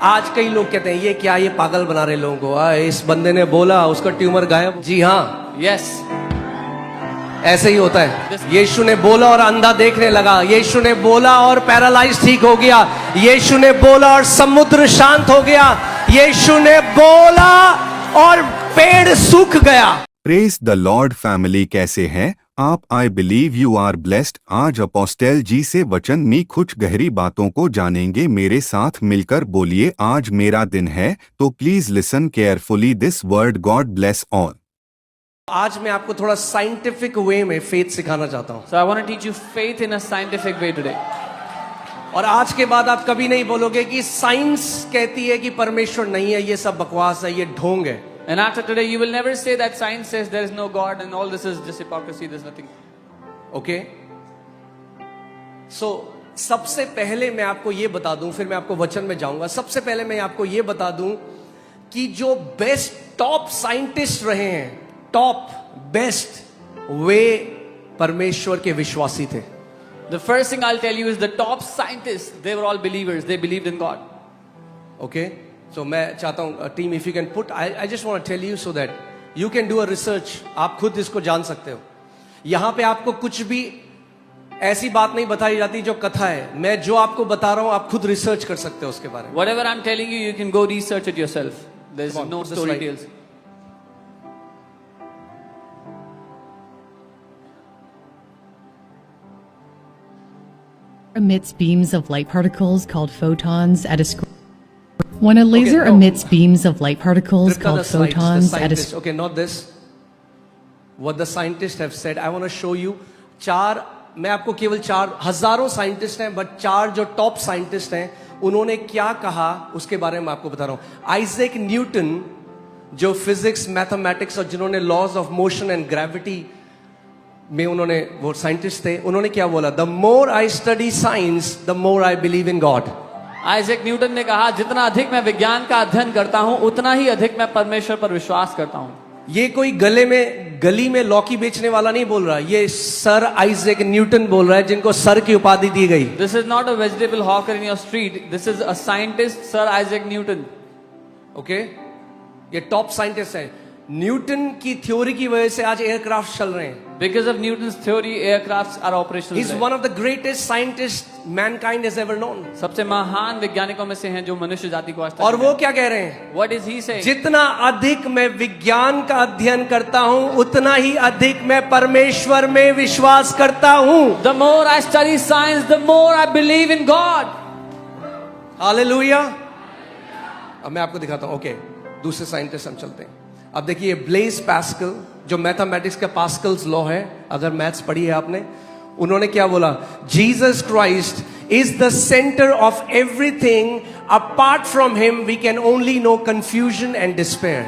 आज कई लोग कहते हैं ये क्या, ये पागल बना रहे लोगों को। इस बंदे ने बोला उसका ट्यूमर गायब। जी हाँ, Yes. ऐसे ही होता है। यीशु ने बोला और अंधा देखने लगा, यीशु ने बोला और पैरालाइज ठीक हो गया, यीशु ने बोला और समुद्र शांत हो गया, यीशु ने बोला और पेड़ सूख गया। प्रेज द लॉर्ड फैमिली, कैसे हैं आप? I believe you are blessed. आज अपोस्टल जी से वचन में कुछ गहरी बातों को जानेंगे। मेरे साथ मिलकर बोलिए, आज मेरा दिन है। तो please listen carefully this word. God bless all. आज मैं आपको थोड़ा साइंटिफिक वे में फेथ सिखाना चाहता हूँ। So I want to teach you faith in a scientific way today. और आज के बाद आप कभी नहीं बोलोगे कि साइंस कहती है कि परमेश्वर नहीं है, ये सब बकवास है, ये ढोंग है। And after today, you will never say that science says there is no God and all this is just hypocrisy. There's nothing. Okay, so सबसे पहले मैं आपको ये बता दूं, फिर मैं आपको वचन में जाऊंगा। सबसे पहले मैं आपको ये बता दूं कि जो बेस्ट टॉप साइंटिस्ट रहे हैं, टॉप बेस्ट, वे परमेश्वर के विश्वासी थे। The first thing I'll tell you is the top scientists, they were all believers. They believed in God. Okay, so मैं चाहता हूं team, if you can put, I just want to tell you so that you can do a research. आप खुद इसको जान सकते हो। यहां पे आपको कुछ भी ऐसी बात नहीं बताई जाती जो कथा है। मैं जो आपको बता रहा हूं आप खुद रिसर्च कर सकते हो उसके बारे में। Whatever I'm telling you, you can go research it yourself. There's Come on, no put the story slide. tales. Emits beams of light particles called photons at a when a laser Okay, no. emits beams of light particles Tripta, called the slides, photons the at a scientists, okay, not this. What the scientists have said, I want to show you। चार, मैं आपको केवल चार, हजारों scientist हैं, but चार जो top scientist हैं उन्होंने क्या कहा उसके बारे में आपको बता रहा हूं। आइजैक न्यूटन, जो फिजिक्स, मैथमेटिक्स और जिन्होंने laws of motion and gravity में उन्होंने, वो साइंटिस्ट थे, उन्होंने क्या बोला? The more I study science the more I believe in God. Isaac Newton ने कहा, जितना अधिक मैं विज्ञान का अध्ययन करता हूं, उतना ही अधिक मैं परमेश्वर पर विश्वास करता हूं। ये कोई गली में लौकी बेचने वाला नहीं बोल रहा, ये सर आइजैक न्यूटन बोल रहा है, जिनको सर की उपाधि दी गई। This is not a vegetable hawker in your street. This is a scientist, Sir Isaac Newton. Okay, ये टॉप साइंटिस्ट है। न्यूटन की थ्योरी की वजह से आज एयरक्राफ्ट चल रहे हैं। Because of Newton's theory, aircrafts are operational. He's one of the greatest scientists mankind has ever known। सबसे महान वैज्ञानिकों में से हैं जो मनुष्य जाति को आज तक और वो क्या कह रहे हैं? What is he saying? जितना अधिक मैं विज्ञान का अध्ययन करता हूं, उतना ही अधिक मैं परमेश्वर में विश्वास करता हूं। The more I study science, the more I believe in God. Hallelujah. अब मैं आपको दिखाता हूं। ओके, दूसरे साइंटिस्ट हम चलते हैं। अब देखिए, ब्लेज पास्कल, जो मैथमेटिक्स का पास्कल्स लॉ है, अगर मैथ्स पढ़ी है आपने, उन्होंने क्या बोला? Jesus Christ is the centre of everything, apart from him we can only know confusion and despair.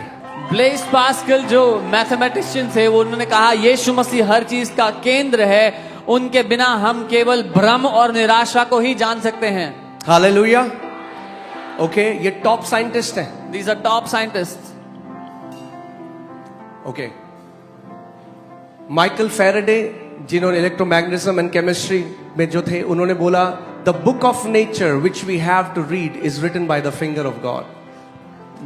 Blaise Pascal जो मैथमेटिशियन थे, वो उन्होंने कहा यीशु मसीह हर चीज का केंद्र है, उनके बिना हम केवल भ्रम और निराशा को ही जान सकते हैं। हालेलुया। ओके, ये टॉप साइंटिस्ट हैं। These are top scientists. Okay, Michael Faraday, जिन्होंने इलेक्ट्रोमैग्नेटिज्म एंड केमिस्ट्री में जो थे, उन्होंने बोला the book of nature which we have to read is written by the finger of God.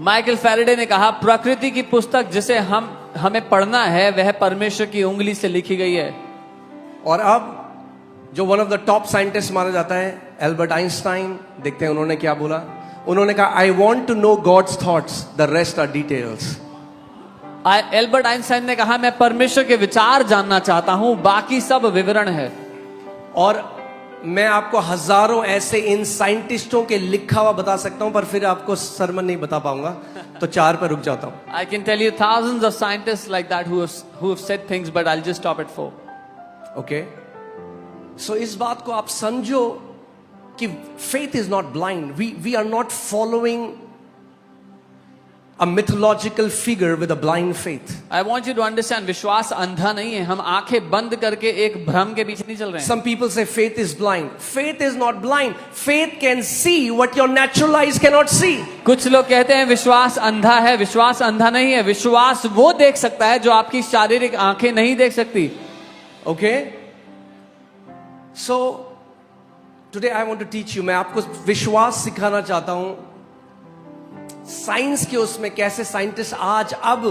Michael Faraday ने कहा, प्रकृति की पुस्तक जिसे हमें पढ़ना है, वह परमेश्वर की उंगली से लिखी गई है। और अब जो one of the top scientist माना जाता है, एल्बर्ट आइंस्टाइन, देखते हैं उन्होंने क्या बोला। उन्होंने कहा, I want to know God's thoughts, the rest are details. Albert Einstein ने कहा, मैं परमेश्वर के विचार जानना चाहता हूं, बाकी सब विवरण है। और मैं आपको हजारों ऐसे इन साइंटिस्टों के लिखा हुआ बता सकता हूं, पर फिर आपको सरमन नहीं बता पाऊंगा, तो चार पर रुक जाता हूं। I can tell you thousands of scientists like that who have said things, but I'll just stop at 4. Okay, सो इस बात को आप समझो कि faith is not blind. We are not following a mythological figure with a blind faith. I want you to understand, विश्वास अंधा नहीं है। हम आंखें बंद करके एक भ्रम के पीछे नहीं चल रहे हैं। Some people say faith is blind. Faith is not blind. Faith can see what your natural eyes cannot see. कुछ लोग कहते हैं विश्वास अंधा है। विश्वास अंधा नहीं है। विश्वास वो देख सकता है जो आपकी शारीरिक आंखें नहीं देख सकती। Okay? So today I want to teach you, मैं आपको विश्वास सिखाना चाहता हूं साइंस के उसमें कैसे साइंटिस्ट आज अब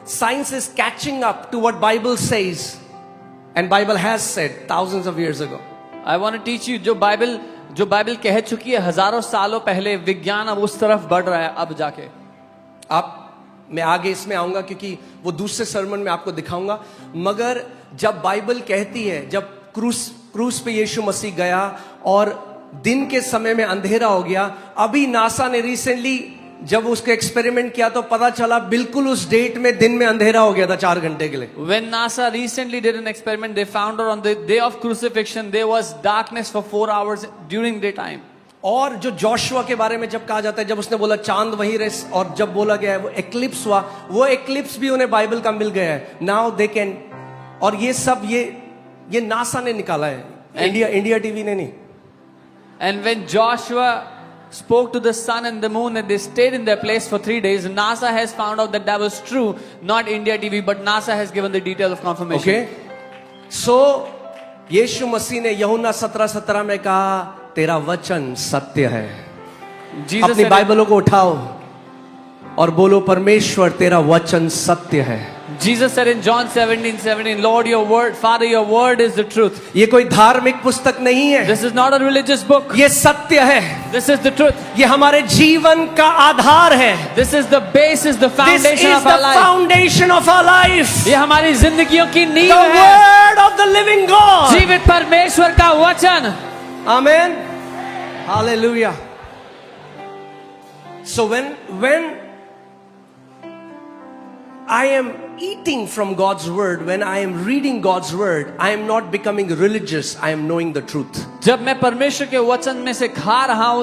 science is catching up to what Bible says and Bible has said thousands of years ago. I want to teach you, जो बाइबल कह चुकी है हजारों सालों पहले, विज्ञान अब उस तरफ बढ़ रहा है अब जाके। मैं आगे इसमें आऊंगा क्योंकि वो दूसरे सरमन में आपको दिखाऊंगा। मगर जब बाइबल कहती है, जब क्रूस पे यीशु मसीह गया और दिन के समय में अंधेरा हो गया, अभी नासा ने रिसेंटली जब उसका एक्सपेरिमेंट किया तो पता चला बिल्कुल उस डेट में दिन में अंधेरा हो गया था 4 घंटे के लिए। When NASA recently did an experiment, they found out on the day of crucifixion there was darkness for 4 hours during daytime. और जो जोशुआ के बारे में जब कहा जाता है, जब उसने बोला चांद वहीं रहे और जब बोला गया है वो एक्लिप्स हुआ, वो एक्लिप्स भी उन्हें बाइबल का मिल गया है। नाउ दे कैन, और ये सब ये नासा ने निकाला है, इंडिया टीवी ने नहीं। And when Joshua spoke to the sun and the moon and they stayed in their place for 3 days, NASA has found out that was true, not India TV, but NASA has given the detail of confirmation. Okay? So यीशु मसीह ने यूहन्ना 17:17 में कहा तेरा वचन सत्य है। Jesus अपनी said, बाइबलों को उठाओ और बोलो परमेश्वर तेरा वचन सत्य है। Jesus said in John 17:17, Lord, your word, Father, your word is the truth. ये कोई धार्मिक पुस्तक नहीं है, This is not a religious book. ये सत्य है, This is the truth. ये हमारे जीवन का आधार है। This is the basis, the This foundation is of our the life. foundation of our life. ये हमारी जिंदगियों की नींव The है। word of the living God. जीवित परमेश्वर का वचन। Amen. Hallelujah. So when I am eating from God's word, when I am reading God's word, I am not becoming religious, I am knowing the truth. जब मैं परमेश्वर के वचन में से खा रहा हूँ,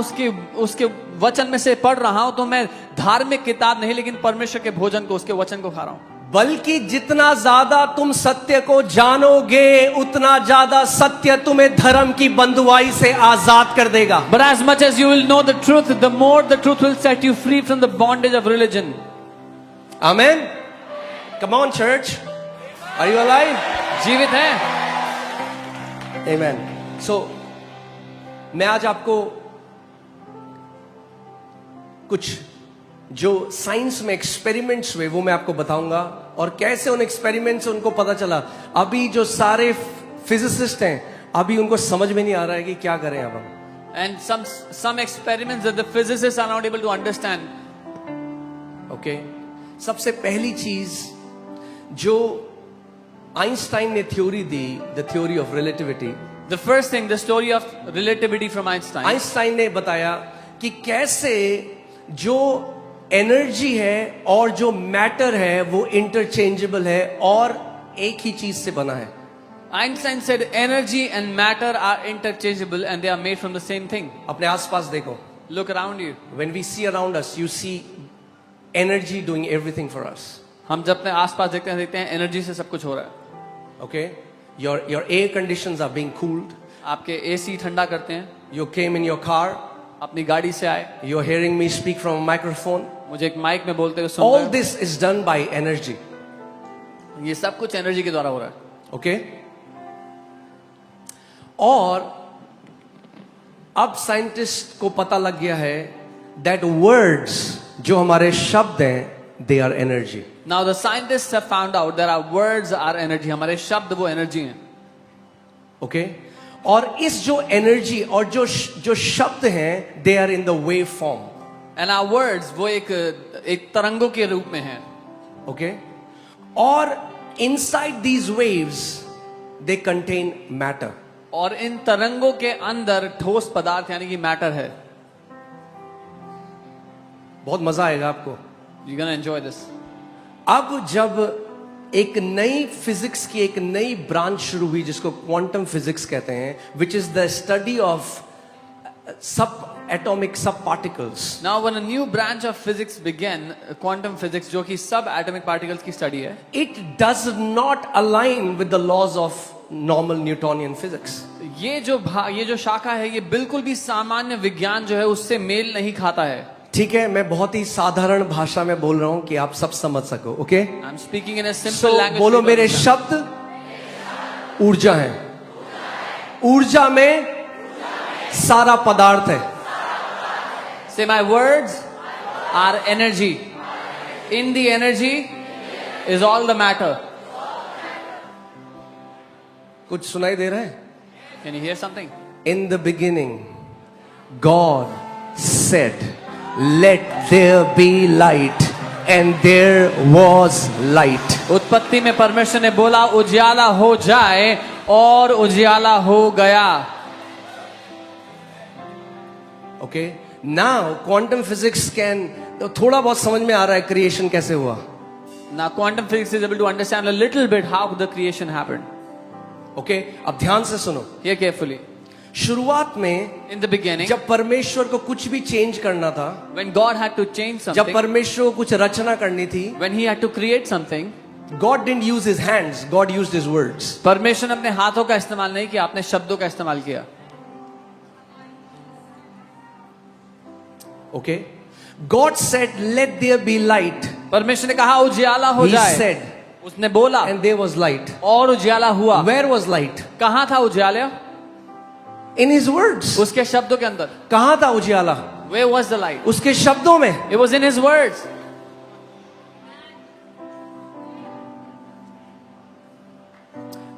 उसके वचन में से पढ़ रहा हूँ, तो मैं धार्मिक किताब नहीं लेकिन परमेश्वर के भोजन को, उसके वचन को खा रहा हूँ। बल्कि जितना ज्यादा तुम सत्य को जानोगे उतना ज्यादा सत्य तुम्हें धर्म की बंधुआई से आजाद कर देगा। But as much as you will know the truth, the more the truth will set you free from the bondage of religion. Amen. Come on, church. Are you alive? जीवित है। Amen. So, मैं आज आपको कुछ जो science में experiments हुए वो मैं आपको बताऊंगा और कैसे उन एक्सपेरिमेंट से उनको पता चला। अभी जो सारे फिजिसिस्ट हैं अभी उनको समझ में नहीं आ रहा है कि क्या करें अब हम। And some experiments that the physicists are not able to understand. Okay? सबसे पहली चीज जो आइंस्टाइन ने theory the, the theory of relativity. The first thing, the story of relativity from Einstein. Einstein ने बताया कि कैसे जो एनर्जी है और जो मैटर है वो इंटरचेंजेबल है और एक ही चीज से बना है। Einstein said energy and matter are interchangeable and they are made from the same thing. अपने आसपास देखो। Look around you. When we see around us, you see energy doing everything for us. हम जब अपने आसपास देखते हैं एनर्जी से सब कुछ हो रहा है। Okay? Your air conditions are being cooled. आपके एसी ठंडा करते हैं। You came in your car. अपनी गाड़ी से आए। You're hearing me speak from a microphone. मुझे एक माइक में बोलते हुए सुन All रहे this is done by energy. हैं। ये सब कुछ एनर्जी के द्वारा हो रहा है। Okay? और अब साइंटिस्ट को पता लग गया है that words जो हमारे शब्द हैं they are energy. Now the scientists have found out that our words are energy. हमारे शब्द वो एनर्जी हैं। Okay? और इस जो एनर्जी और जो शब्द हैं they are in the wave form. And our words वो एक तरंगों के रूप में हैं। Okay? और inside these waves they contain matter. और इन तरंगों के अंदर ठोस पदार्थ यानी कि मैटर है। बहुत मजा आएगा आपको। You're gonna enjoy this. अब जब एक नई फिजिक्स की एक नई ब्रांच शुरू हुई जिसको क्वांटम फिजिक्स कहते हैं, which is the study of सब एटॉमिक सब particles. Now when a new branch of physics began, quantum physics, जो कि सब एटॉमिक पार्टिकल्स की स्टडी है, it does not align with the laws of normal Newtonian physics. ये जो शाखा है ये बिल्कुल भी सामान्य विज्ञान जो है उससे मेल नहीं खाता है। ठीक है, मैं बहुत ही साधारण भाषा में बोल रहा हूं कि आप सब समझ सको। Okay? I'm speaking in a simple language. बोलो मेरे शब्द ऊर्जा है। ऊर्जा में सारा पदार्थ है। Say my words Our energy. In the energy is all the matter. कुछ सुनाई दे रहा है? Can you hear something? In the beginning, God said, "Let there be light," and there was light. उत्पत्ति में परमेश्वर ने बोला उजियाला हो जाए और उजियाला हो गया. Okay? Now, quantum physics can तो थोड़ा बहुत समझ में आ रहा है क्रिएशन कैसे हुआ. Now quantum physics is able to understand a little bit how the creation happened. Okay? अब ध्यान से सुनो. Hear carefully. शुरुआत में In the beginning, जब परमेश्वर को कुछ भी चेंज करना था, when God had to change जब something, परमेश्वर को कुछ रचना करनी थी, when he had to create something, God didn't use his hands, God used his words. परमेश्वर ने अपने हाथों का इस्तेमाल नहीं किया, अपने शब्दों का इस्तेमाल किया. Okay? God said, "Let there be light." परमेश्वर ने कहा उजियाला हो He जाए. said, उसने बोला and there was light. और उजियाला हुआ. Where was light? कहाँ था उजियाला? In his words. उसके शब्दों के अंदर. कहाँ था उजियाला? Where was the light? उसके शब्दों में. It was in his words.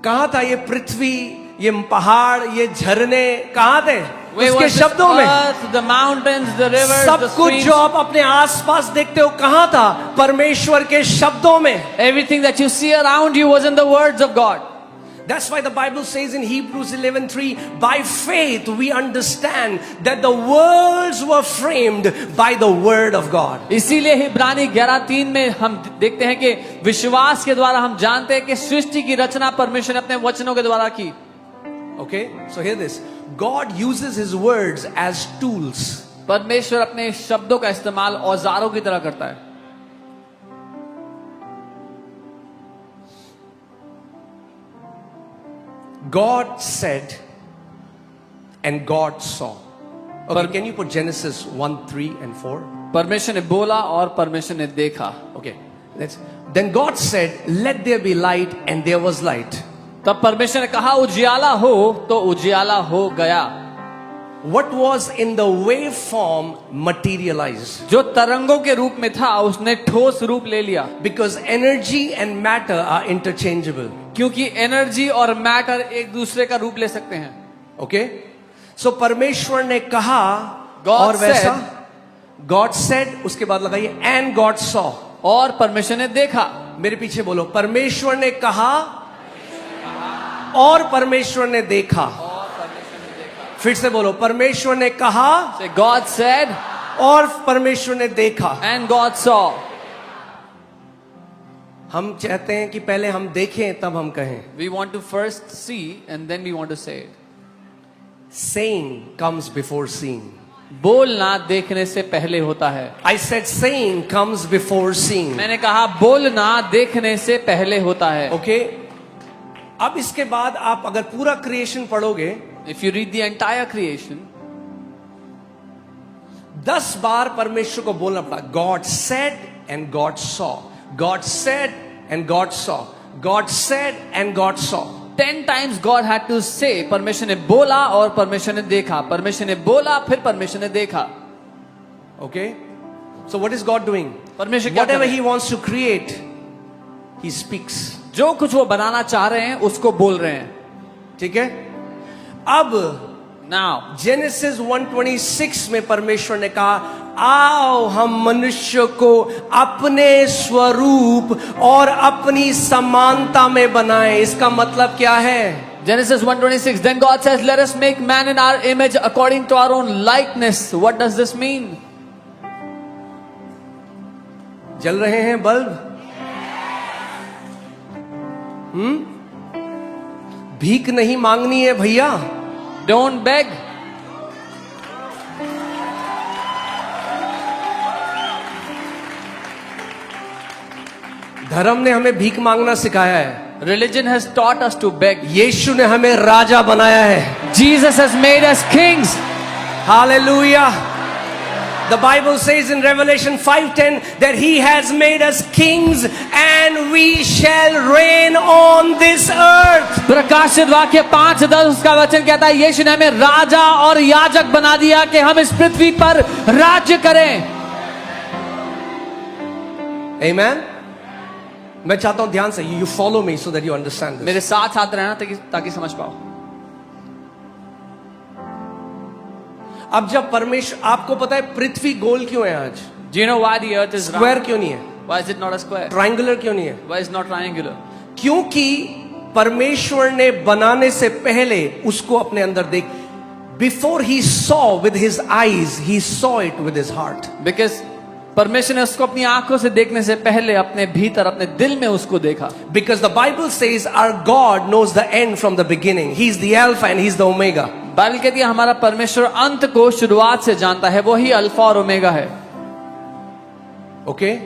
कहाँ था ये पृथ्वी, ये पहाड़, ये झरने कहाँ थे? Where उसके was this शब्दों में. earth, the mountains, the rivers, सब the कुछ streams, जो आप अपने आसपास देखते हो कहाँ था? परमेश्वर के शब्दों में. everything that you see around you was in the words of God. That's why the Bible says in Hebrews 11:3, by faith we understand that the worlds were framed by the word of God. इसीलिए इब्रानी 11:3 में हम देखते हैं कि विश्वास के द्वारा हम जानते हैं कि सृष्टि की रचना परमेश्वर ने अपने वचनों के द्वारा की. Okay, so hear this. God uses his words as tools. परमेश्वर अपने शब्दों का इस्तेमाल औजारों की तरह करता है. God said and God saw. Okay, can you put Genesis 1:3 and 4? परमेश्वर ने बोला और परमेश्वर ने देखा. Okay, then God said, "Let there be light," and there was light. तब परमेश्वर ने कहा उजियाला हो तो उजियाला हो गया. What was in the waveform materialized. जो तरंगों के रूप में था उसने ठोस रूप ले लिया. Because energy and matter are interchangeable. क्योंकि एनर्जी और मैटर एक दूसरे का रूप ले सकते हैं. Okay? So परमेश्वर ने कहा God और वैसा. said, God said, उसके बाद लगाइए and God saw. और परमेश्वर ने देखा. मेरे पीछे बोलो, परमेश्वर ने कहा और परमेश्वर ने देखा. फिर से बोलो, परमेश्वर ने कहा Say, God said और परमेश्वर ने देखा. and God saw. हम चाहते हैं कि पहले हम देखें तब हम कहें. We want to first see and then we want to say it. Saying comes before seeing. बोलना देखने से पहले होता है. I said saying comes before seeing. मैंने कहा बोलना देखने से पहले होता है. Okay? अब इसके बाद आप अगर पूरा क्रिएशन पढ़ोगे, If you read the entire creation, 10 बार परमेश्वर को बोलना पड़ा. God said and God saw. God said and God saw. God said and God saw. 10 times God had to say, परमेश्वर ने बोला और परमेश्वर ने देखा. परमेश्वर ने बोला फिर परमेश्वर ने देखा. Okay? So what is God doing? परमेश्वर क्या कर Whatever रहे he हैं? wants to create, he speaks. जो कुछ वो बनाना चाह रहे हैं उसको बोल रहे हैं. ठीक है? अब Now, जेनेसिस 1:26 में परमेश्वर ने कहा, आओ हम मनुष्य को अपने स्वरूप और अपनी समानता में बनाएं. इसका मतलब क्या है? Genesis 1:26, then God says, let us make man in our image according to our own likeness. What does this mean? जल रहे हैं बल्ब? भीख नहीं मांगनी है भैया. Don't beg. धर्म ने हमें भीख मांगना सिखाया है. Religion has taught us to beg. यीशु ने हमें राजा बनाया है. Jesus has made us kings. Hallelujah. The Bible says in Revelation 5:10 that he has made us kings and we shall reign on this earth. प्रकाशित वाक्य 5:10 उसका वचन कहता है यीशु ने हमें राजा और याजक बना दिया कि हम इस पृथ्वी पर राज्य करें. Amen? मैं चाहता हूं ध्यान से you follow me so that you understand this. मेरे साथ साथ रहना ताकि समझ पाओ. अब जब परमेश्वर, आपको पता है पृथ्वी गोल क्यों है आज? Do you know why the earth is square round? क्यों नहीं है? Why is it not a square? Triangular क्यों नहीं है? Why is it not triangular? क्योंकि परमेश्वर ने बनाने से पहले उसको अपने अंदर देख, before he saw with his eyes, he saw it with his heart. Because परमेश्वर ने उसको अपनी आंखों से देखने से पहले अपने भीतर, अपने दिल में उसको देखा. Because the Bible says our God knows the end from the beginning. He is the Alpha and He is the Omega. Bible कहती है हमारा परमेश्वर अंत को शुरुआत से जानता है, वो ही अल्फा और ओमेगा है. Okay?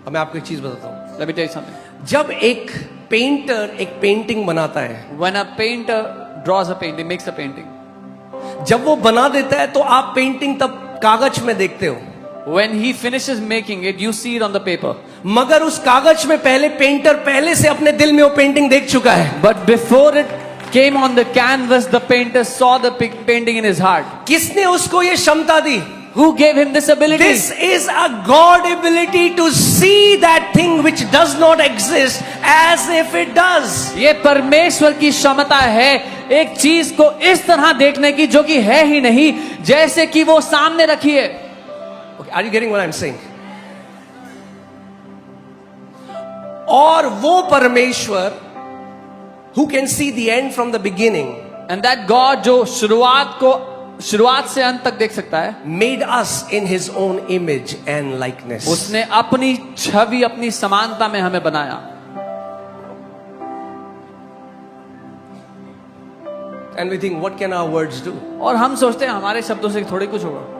अब मैं आपको एक चीज बताता हूं. Let me tell you something. जब एक पेंटर एक पेंटिंग बनाता है, When a painter draws a painting, makes a painting, जब वो बना देता है तो आप पेंटिंग तब कागज में देखते हो. when he finishes making it, you see it on the paper. मगर उस कागज में पहले पेंटर पहले से अपने दिल में वो पेंटिंग देख चुका है. But before it came on the canvas, the painter saw the painting in his heart. किसने उसको ये क्षमता दी? Who gave him this ability? This is a God ability to see that thing which does not exist as if it does. ये परमेश्वर की क्षमता है एक चीज को इस तरह देखने की जो कि है ही नहीं, जैसे कि वो सामने रखी है. Okay, are you getting what I'm saying? और वो परमेश्वर who can see the end from the beginning, And that God जो शुरुआत से अंत तक देख सकता है, made us in His own image and likeness. उसने अपनी छवि, अपनी समानता में हमें बनाया. And we think, what can our words do? और हम सोचते हैं हमारे शब्दों से थोड़ी कुछ होगा.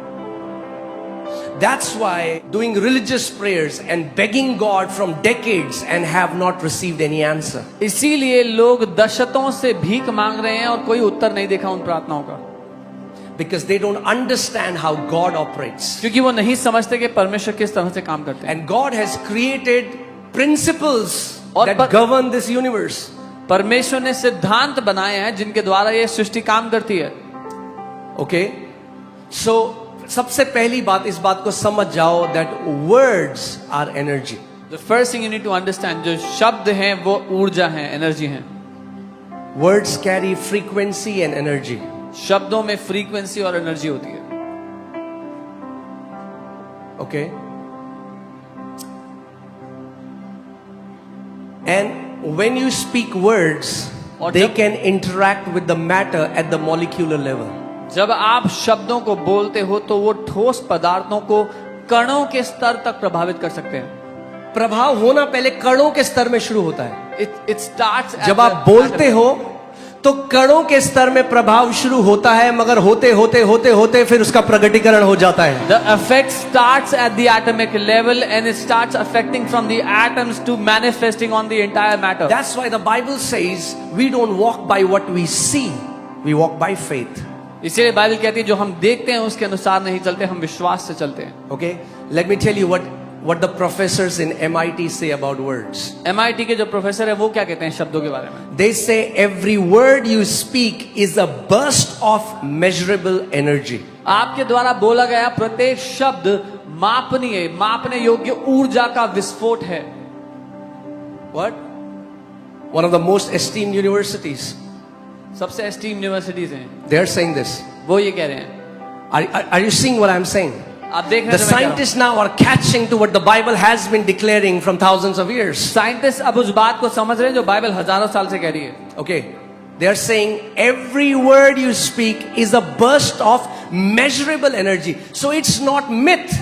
That's why doing religious prayers and begging God from decades and have not received any answer. इसीलिए लोग दशकों से भीख मांग रहे हैं और कोई उत्तर नहीं देखा उन प्रार्थनाओं का. Because they don't understand how God operates. क्योंकि वो नहीं समझते कि परमेश्वर किस तरह से काम करते हैं. And God has created principles और that govern this universe. परमेश्वर ने सिद्धांत बनाए हैं जिनके द्वारा ये सृष्टि काम करती है. Okay? So सबसे पहली बात, इस बात को समझ जाओ that words are energy. The first thing you need to understand, जो शब्द हैं वो ऊर्जा हैं, एनर्जी हैं. Words carry frequency and energy. शब्दों में फ्रीक्वेंसी और एनर्जी होती है. Okay? And when you speak words, और they जब- can interact with the matter at the molecular level. जब आप शब्दों को बोलते हो तो वो ठोस पदार्थों को कणों के स्तर तक प्रभावित कर सकते हैं. प्रभाव होना पहले कणों के स्तर में शुरू होता है. It starts at जब the आप बोलते atom. हो तो कणों के स्तर में प्रभाव शुरू होता है, मगर होते होते होते होते फिर उसका प्रगटीकरण हो जाता है. The effect starts at the atomic level and it starts affecting from the atoms to manifesting on the entire matter. That's why the Bible says we don't walk by what we see, we walk by faith. इसीलिए Bible कहती है जो हम देखते हैं उसके अनुसार नहीं चलते, हम विश्वास से चलते हैं. Okay? Let me tell you what the professors in MIT say about words. MIT के जो प्रोफेसर है वो क्या कहते हैं शब्दों के बारे में? They say every word you speak is a burst of measurable energy. आपके द्वारा बोला गया प्रत्येक शब्द मापने योग्य ऊर्जा का विस्फोट है. What? One of the most esteemed universities. सबसे एस्टीम यूनिवर्सिटीज हैं, They are saying this. वो ये कह रहे हैं. Are you seeing what I'm saying? आप देख The रहे हैं scientists now are catching to what the Bible has been declaring from thousands of years. Scientist अब उस बात को समझ रहे हैं जो बाइबल हजारों साल से कह रही है. Okay. They are saying every word you speak is a burst of measurable energy. So it's not myth.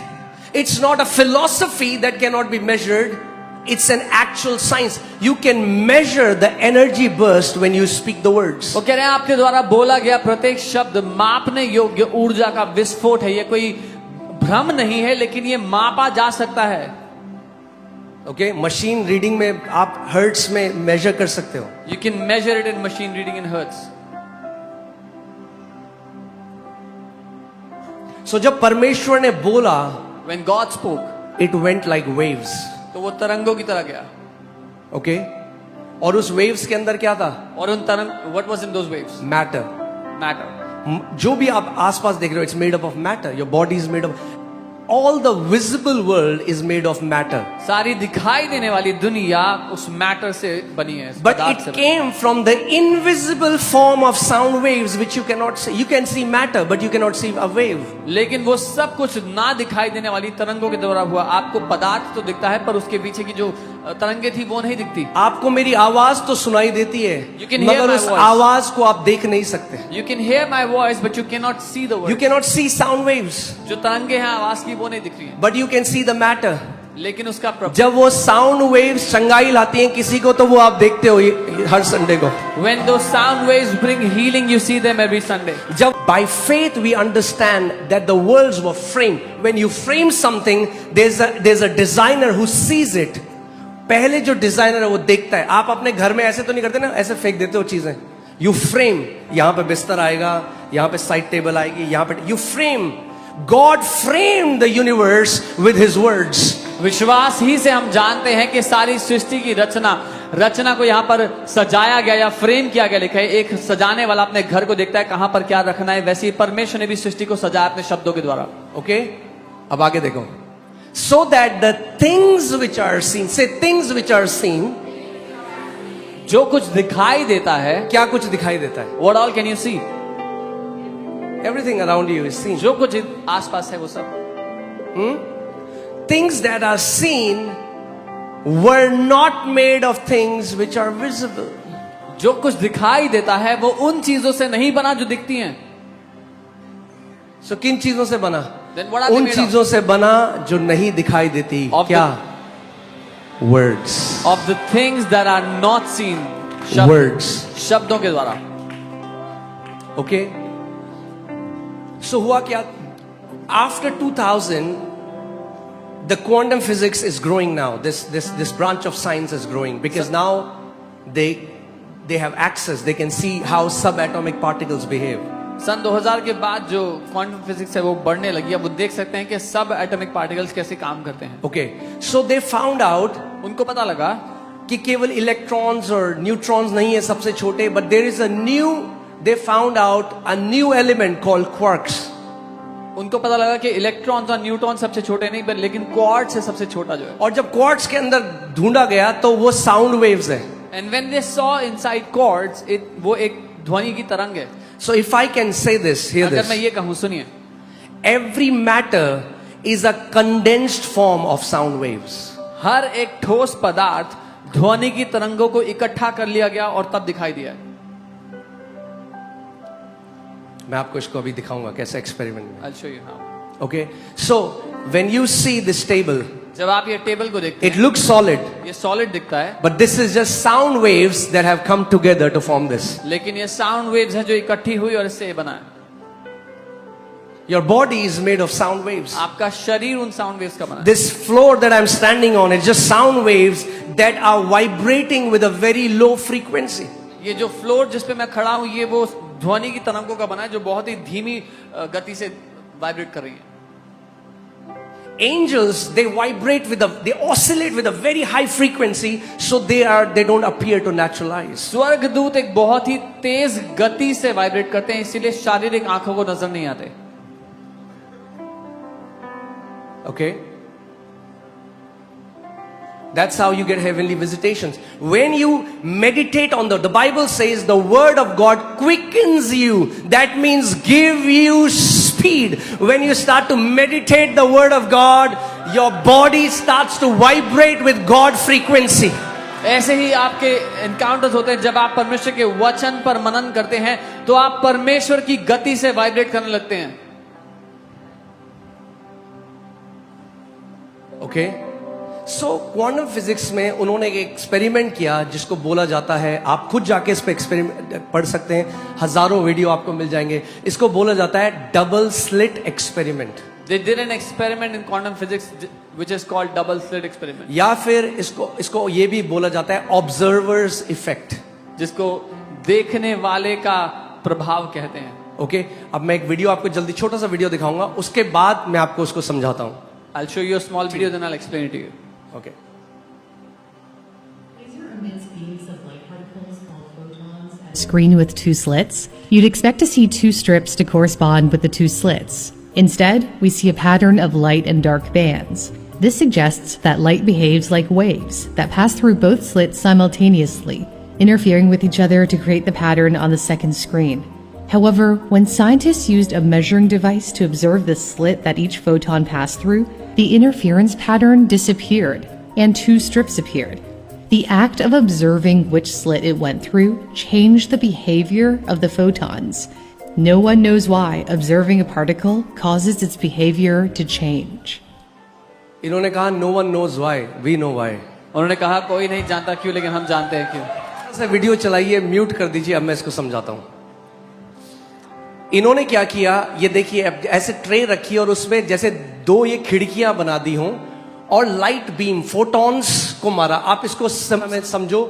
It's not a philosophy that cannot be measured. It's an actual science. You can measure the energy burst when you speak the words. वो कह रहे हैं आपके द्वारा बोला गया प्रत्येक शब्द मापने योग्य ऊर्जा का विस्फोट है. ये कोई भ्रम नहीं है, लेकिन ये मापा जा सकता है. Okay? Machine reading में आप hertz में measure कर सकते हो. You can measure it in machine reading in hertz. So जब परमेश्वर ने बोला, When God spoke, it went like waves. तो वो तरंगों की तरह गया. Okay? और उस waves के अंदर क्या था? और उन तरंग, what was in those waves? Matter. Matter. जो भी आप आसपास देख रहे हो, it's made up of matter. Your body is made up. all the visible world is made of matter. सारी दिखाई देने वाली दुनिया उस मैटर से बनी है, इस But पदार्थ it से बनी came from the invisible form of sound waves which you cannot see. You can see matter, but you cannot see a wave. है। लेकिन वो सब कुछ ना दिखाई देने वाली तरंगों के द्वारा हुआ। आपको पदार्थ तो दिखता है पर उसके पीछे की जो तरंगे थी वो नहीं दिखती। आपको मेरी आवाज तो सुनाई देती है, You can hear मगर my उस voice. आवाज को आप देख नहीं सकते. You can hear my voice but you cannot see the You word। cannot see sound waves, जो तरंगे हैं आवाज की वो नहीं दिख रही है, but you can see the matter. लेकिन उसका प्रभाव। जब वो साउंड वेव्स चंगाई लाती हैं किसी को, तो वो आप देखते हो ये हर संडे को. When those sound waves bring healing, you see them every Sunday। जब by faith we understand that the worlds were framed. When you frame something, there's a designer who sees it. पहले जो designer है वो देखता है. आप अपने घर में ऐसे तो नहीं करते ना, ऐसे फेंक देते हो चीजें. यू फ्रेम, यहां पे बिस्तर आएगा, यहां पे साइड टेबल आएगी, यहां पे you frame. God frame the universe with his words. विश्वास ही से हम जानते हैं कि सारी सृष्टि की रचना को यहाँ पर सजाया गया या फ्रेम किया गया। लिखा है एक सजाने वाला अपने घर को देखता है कहां पर क्या रखना है, वैसे ही परमेश्वर ने भी सृष्टि को सजाया अपने शब्दों के द्वारा। ओके, अब आगे देखो. So that the things which are seen, say things which are seen, जो कुछ दिखाई देता है, क्या कुछ दिखाई देता है? what all can you see? Everything around you is seen. जो कुछ आसपास है वो सब। Things that are seen were not made of things which are visible. जो कुछ दिखाई देता है वो उन चीजों से नहीं बना जो दिखती हैं। So किन चीजों से बना? Then what are they उन made चीजों से बना जो नहीं दिखाई देती. Of क्या? Words. of the things that are not seen। Words. शब्दों के द्वारा। Okay. So हुआ क्या? After 2000, the quantum physics is growing now. This branch of science is growing because now they have access. They can see how subatomic particles behave. सन 2000 के बाद जो quantum physics है वो बढ़ने लगी है। वो देख सकते हैं कि सब एटॉमिक पार्टिकल्स कैसे काम करते हैं। Okay. So they found out उनको पता लगा कि केवल इलेक्ट्रॉन्स और न्यूट्रॉन्स नहीं है सबसे छोटे, but there is a new, they found out a new element called quarks. उनको पता लगा कि इलेक्ट्रॉन्स और न्यूट्रॉन सबसे छोटे नहीं पर लेकिन क्वार्ट्स है सबसे छोटा जो है। और जब क्वार्ट्स के अंदर ढूंढा गया तो वो साउंड वेव्स है. And when they saw inside quartz, वो एक ध्वनि की तरंग है। So if I can say this, hear अगर this. मैं ये कहूं, सुनिए, Every matter is a condensed form of sound waves. हर एक ठोस पदार्थ ध्वनि की तरंगों को इकट्ठा कर लिया गया और तब दिखाई दिया। मैं आपको इसको अभी दिखाऊंगा कैसे एक्सपेरिमेंट में. I'll show you how। Okay. So when you see this table, जब आप ये टेबल को देखते it looks solid, हैं, ये सॉलिड दिखता है, but this is just sound waves that have come together to form this. लेकिन ये साउंड वेव्स है जो इकट्ठी हुई और इससे ये बना है। Your body is made of sound waves. आपका शरीर उन साउंड वेव्स का बना है। This floor that I'm standing on is just sound waves that are vibrating with a very low frequency. ये जो फ्लोर जिस पे मैं खड़ा हूं ये वो ध्वनि की तरंगों का बना है जो बहुत ही धीमी गति से वाइब्रेट कर रही है। Angels, they vibrate they oscillate with a very high frequency, so they don't appear to natural eyes. स्वर्गदूत एक बहुत ही तेज गति से वाइब्रेट करते हैं, इसीलिए शारीरिक आंखों को नजर नहीं आते। Okay? That's how you get heavenly visitations. When you meditate on the Bible says the word of God quickens you. That means give you speed. When you start to meditate the word of God, your body starts to vibrate with God frequency. ऐसे ही आपके encounters होते हैं जब आप परमेश्वर के वचन पर मनन करते हैं तो आप परमेश्वर की गति से वाइब्रेट करने लगते हैं। Okay? So क्वांटम फिजिक्स में उन्होंने एक एक्सपेरिमेंट किया जिसको बोला जाता है, आप खुद जाके इस पे एक्सपेरिमेंट पढ़ सकते हैं, हजारों वीडियो आपको मिल जाएंगे, इसको बोला जाता है double slit experiment. They did an experiment in quantum physics which is called double slit experiment, या फिर इसको ये भी बोला जाता है ऑब्जर्वर्स इफेक्ट, जिसको देखने वाले का प्रभाव कहते हैं। ओके अब मैं एक वीडियो आपको जल्दी छोटा सा वीडियो दिखाऊंगा, उसके बाद मैं आपको उसको समझाता हूं। I'll show you a small video then I'll explain it to you। Okay Laser emits beams of light particles called photons at a screen with two slits. You'd expect to see two strips to correspond with the two slits. Instead, we see a pattern of light and dark bands. This suggests that light behaves like waves that pass through both slits simultaneously, interfering with each other to create the pattern on the second screen. However, when scientists used a measuring device to observe the slit that each photon passed through, the interference pattern disappeared, and two strips appeared. The act of observing which slit it went through changed the behavior of the photons. No one knows why observing a particle causes its behavior to change. इन्होंने कहा no one knows why, we know why. उन्होंने कहा कोई नहीं जानता क्यों, लेकिन हम जानते हैं क्यों। ऐसा वीडियो चलाइए, म्यूट कर दीजिए, अब मैं इसको समझाता हूं। इन्होंने क्या किया, ये देखिए, अब ऐसे ट्रे रखी और उसमें जैसे दो ये खिड़कियां बना दी हों और लाइट बीम फोटॉन्स को मारा। आप इसको समझो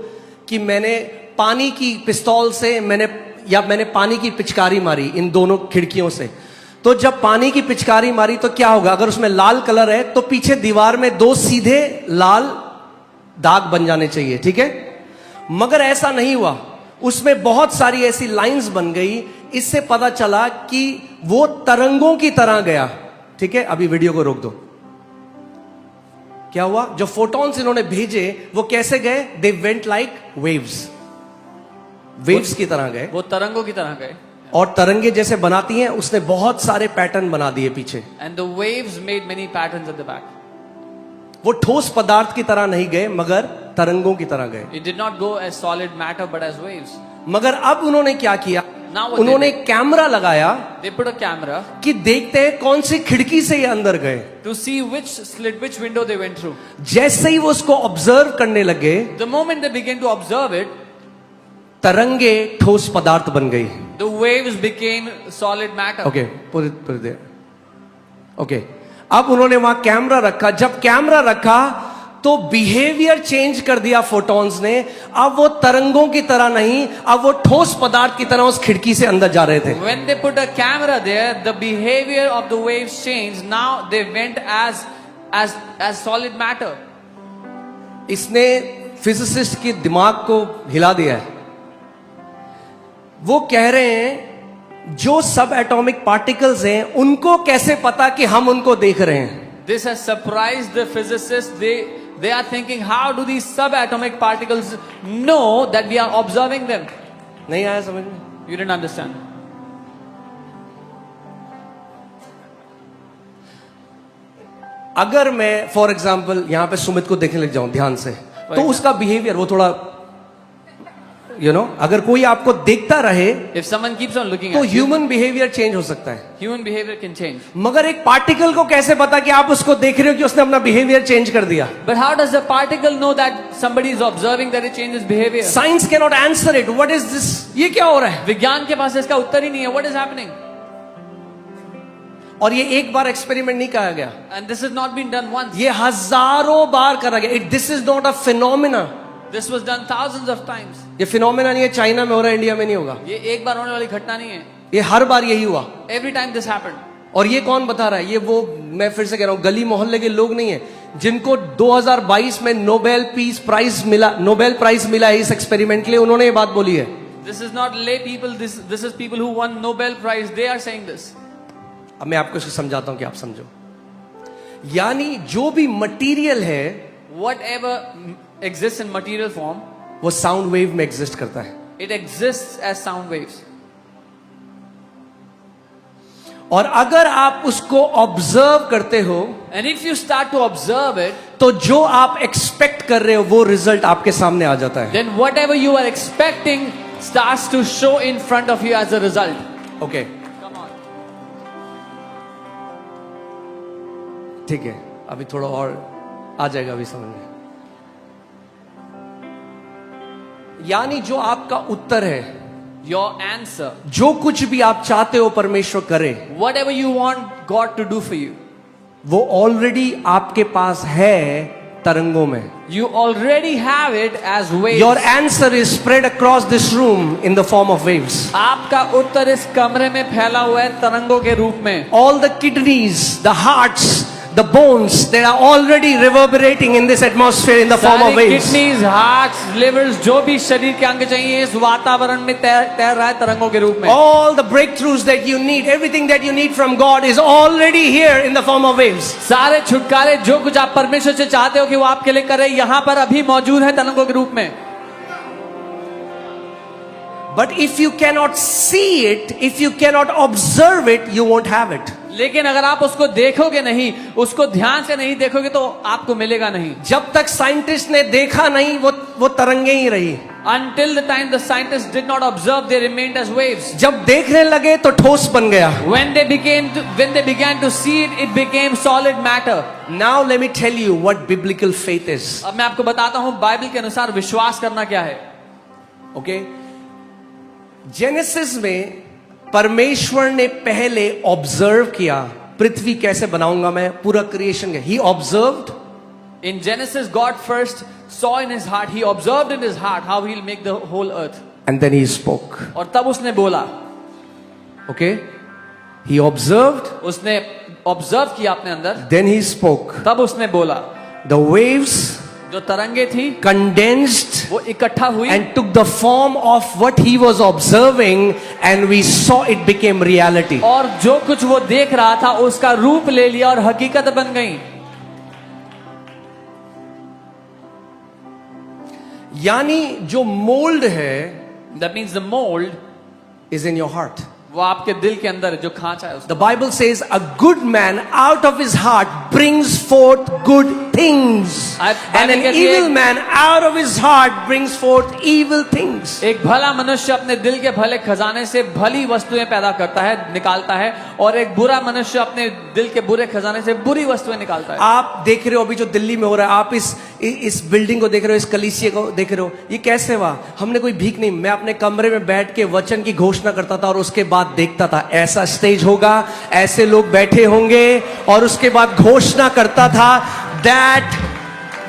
कि मैंने पानी की पिस्तौल से मैंने पानी की पिचकारी मारी इन दोनों खिड़कियों से। तो जब पानी की पिचकारी मारी तो क्या होगा, अगर उसमें लाल कलर है तो पीछे दीवार में दो सीधे लाल दाग बन जाने चाहिए, ठीक है। मगर ऐसा नहीं हुआ, उसमें बहुत सारी ऐसी लाइंस बन गई। इससे पता चला कि वो तरंगों की तरह गया, ठीक है। अभी वीडियो को रोक दो। क्या हुआ, जो फोटॉन्स इन्होंने भेजे वो कैसे गए, they went like waves, waves की तरह गए, वो तरंगों की तरह गए। और तरंगे जैसे बनाती हैं, उसने बहुत सारे पैटर्न बना दिए पीछे। And the waves made many patterns at the back. वो ठोस पदार्थ की तरह नहीं गए, मगर तरंगों की तरह गए। It did not go as solid matter but as waves. मगर अब उन्होंने क्या किया, Now what उन्होंने they did, कैमरा लगाया they put a camera कि देखते हैं कौन सी खिड़की से ये अंदर गए। to see which slit, which window they went through. जैसे ही वो उसको ऑब्जर्व करने लगे, The moment they began to observe it, तरंगे ठोस पदार्थ बन गई। the waves became solid matter. Okay, पूरे दे। ओके, अब उन्होंने वहां कैमरा रखा। जब कैमरा रखा तो बिहेवियर चेंज कर दिया फोटॉन्स ने। अब वो तरंगों की तरह नहीं, अब वो ठोस पदार्थ की तरह उस खिड़की से अंदर जा रहे थे। When they put a camera there, the behavior of the waves changed. Now they went as solid matter. इसने फिजिसिस्ट के दिमाग को हिला दिया है। वो कह रहे हैं जो सब एटॉमिक पार्टिकल्स हैं उनको कैसे पता कि हम उनको देख रहे हैं। This has surprised the physicists. They are thinking, how do these subatomic particles know that we are observing them? नहीं आया समझ में? You didn't understand. अगर मैं फॉर एग्जाम्पल यहां पे सुमित को देखने लग जाऊं ध्यान से, तो उसका बिहेवियर वो थोड़ा अगर कोई आपको देखता रहे If someone keeps on looking तो at you, human behaviour change हो सकता है। human behavior can change. मगर एक पार्टिकल को कैसे पता कि आप उसको देख रहे हो कि उसने अपना बिहेवियर चेंज कर दिया? But how does a particle know that somebody is observing that it changes behavior? Science can not answer it. What is this? ये क्या हो रहा है? विज्ञान के पास इसका उत्तर ही नहीं है. What is happening? और ये एक बार एक्सपेरिमेंट नहीं कहा गया, And this has not been done once. ये हजारों बार करा गया। This is not a phenomena. This was done thousands of times. ये फिनोमिना नहीं है, चाइना में हो रहा है, इंडिया में नहीं होगा। ये एक बार होने वाली घटना नहीं है. ये हर बार यही हुआ। Every time this happened. और ये कौन बता रहा है? ये वो, मैं फिर से कह रहा हूं, गली मोहल्ले के लोग नहीं है जिनको 2022 में नोबेल पीस प्राइज मिला, नोबेल प्राइज मिला है इस एक्सपेरिमेंट के लिए, उन्होंने ये बात बोली है। This is not lay people. This is people who won Nobel Prize. They are saying this. अब मैं आपको इसको समझाता हूं कि आप समझो। यानी जो भी मटेरियल है Whatever exists in material form, वो साउंड वेव में एग्जिस्ट करता है। it exists as sound waves. और अगर आप उसको ऑब्जर्व करते हो And if you start to observe it, तो जो आप एक्सपेक्ट कर रहे हो वो रिजल्ट आपके सामने आ जाता है। then whatever you are expecting starts to show in front of you as a result. Okay, Come on. ठीक है, अभी थोड़ा और आ जाएगा अभी समझ में। यानी जो आपका उत्तर है, Your answer, जो कुछ भी आप चाहते हो परमेश्वर करे, whatever you want God to do for you, वो ऑलरेडी आपके पास है तरंगों में। you already have it as waves. Your answer is spread across this room in the form of waves. आपका उत्तर इस कमरे में फैला हुआ है तरंगों के रूप में. All the kidneys, the hearts, the bones that are already reverberating in this atmosphere in the form of सारी waves. किडनीज, हार्ट्स, लिवर्स, जो भी शरीर के अंग चाहिए इस वातावरण में तैर रहा है तरंगों के रूप में. All the breakthroughs that you need, everything that you need from God is already here in the form of waves. सारे छुटकारे जो कुछ आप परमेश्वर से चाहते हो कि वो आपके लिए करे, यहाँ पर अभी मौजूद है तरंगों के रूप में. But if you cannot see it, if you cannot observe it, you won't have it. लेकिन अगर आप उसको देखोगे नहीं, उसको ध्यान से नहीं देखोगे तो आपको मिलेगा नहीं. जब तक साइंटिस्ट ने देखा नहीं वो तरंगे ही रही. Until the time the scientists did not observe, they remained as waves. जब देखने लगे तो ठोस बन गया. When they began to see it, it became solid matter. Now let me tell you what biblical faith is. अब मैं आपको बताता हूँ बाइबल के अनुसार विश्वास करना क्या है. Okay? जेनेसिस में परमेश्वर ने पहले ऑब्जर्व किया पृथ्वी कैसे बनाऊंगा मैं, पूरा creation. He observed. In Genesis, God first saw in his heart, he observed in his heart how he'll make the whole earth. And then he spoke. और तब उसने बोला. Okay? He observed. उसने ऑब्जर्व किया अपने अंदर. Then he spoke. तब उसने बोला. The waves जो तरंगे थी condensed वो इकट्ठा हुई and took the form of what he was observing, and we saw it became reality. और जो कुछ वो देख रहा था उसका रूप ले लिया और हकीकत बन गई. यानी जो मोल्ड है That means the mold is in your heart. वो आपके दिल के अंदर है, जो खांचा है उसका. The Bible says a good man out of his heart brings forth good things, and an evil man out of his heart brings forth evil things. एक भला मनुष्य अपने दिल के भले खजाने से भली वस्तुएं पैदा करता है, निकालता है, और एक बुरा मनुष्य अपने दिल के बुरे खजाने से बुरी वस्तुएं निकालता है. आप देख रहे हो अभी जो दिल्ली में हो रहा है, आप इस बिल्डिंग को देख रहे हो, इस कलीसिया को देख रहे हो, ये कैसे हुआ? हमने कोई भीख नहीं. मैं अपने कमरे में बैठ के वचन की घोषणा करता था और उसके बाद देखता था ऐसा स्टेज होगा, ऐसे लोग बैठे होंगे, और उसके बाद घोषणा करता था that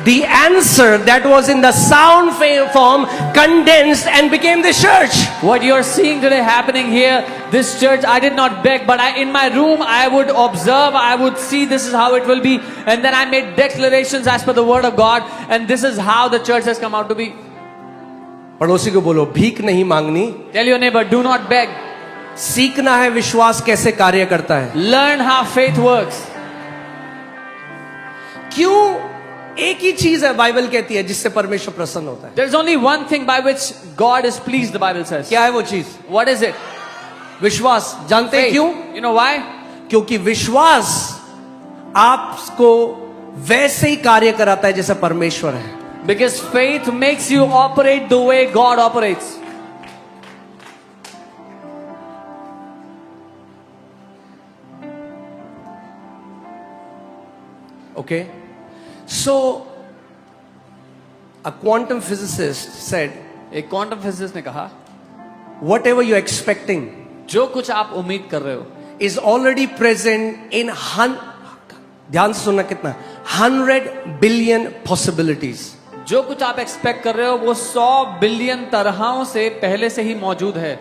the answer that was in the sound form condensed and became the church. What you are seeing today happening here, this church, I did not beg, but in my room I would observe, I would see this is how it will be, and then I made declarations as per the word of God, and this is how the church has come out to be. पड़ोसी को बोलो भीख नहीं मांगनी. Tell your neighbor, do not beg. सीखना है विश्वास कैसे कार्य करता है. Learn how faith works. क्यों? एक ही चीज है बाइबल कहती है जिससे परमेश्वर प्रसन्न होता है. There's only one thing by which God is pleased, the Bible says. क्या है वो चीज? What is it? विश्वास. जानते हैं Faith. क्यों? You know why? क्योंकि विश्वास आपको वैसे ही कार्य कराता है जैसे परमेश्वर है. Because faith makes you operate the way God operates. Okay? So, a quantum physicist said, एक क्वांटम फिजिसिस्ट ने कहा, whatever you're expecting जो कुछ आप उम्मीद कर रहे हो is already present in ध्यान से सुनना कितना 100 billion possibilities. जो कुछ आप एक्सपेक्ट कर रहे हो वो 100 बिलियन तरहों से पहले से ही मौजूद है.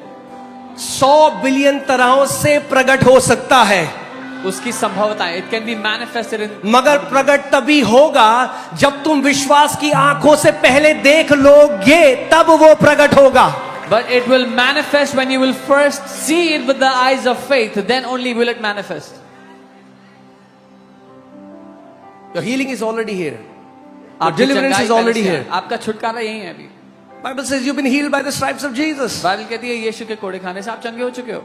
100 बिलियन तरहों से प्रकट हो सकता है, उसकी संभवता है. It can be manifested in. मगर प्रकट तभी होगा जब तुम विश्वास की आंखों से पहले देख लोगे, तब वो प्रकट होगा. But it will manifest when you will first see it with the eyes of faith. Then only will it manifest. Your healing is already here. Your आपकी deliverance चंगाई is already पहले से here. है. आपका छुटकारा यही है अभी. Bible says you've been healed by the stripes of Jesus. Bible कहती है यीशु के कोड़े खाने से आप चंगे हो चुके हो.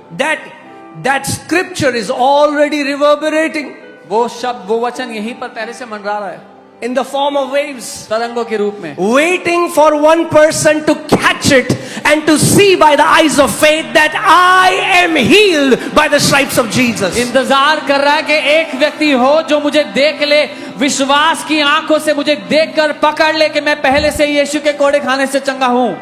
That scripture is already reverberating वो शब्द, वो वचन यहीं पर पहले से मंडरा रहा है in the form of waves, तरंगों के रूप में, waiting for one person to catch it and to see by the eyes of faith that I am healed by the stripes of Jesus. इंतजार कर रहा है कि एक व्यक्ति हो जो मुझे देख ले, विश्वास की आंखों से मुझे देखकर पकड़ ले कि मैं पहले से यीशु के कोड़े खाने से चंगा हूं.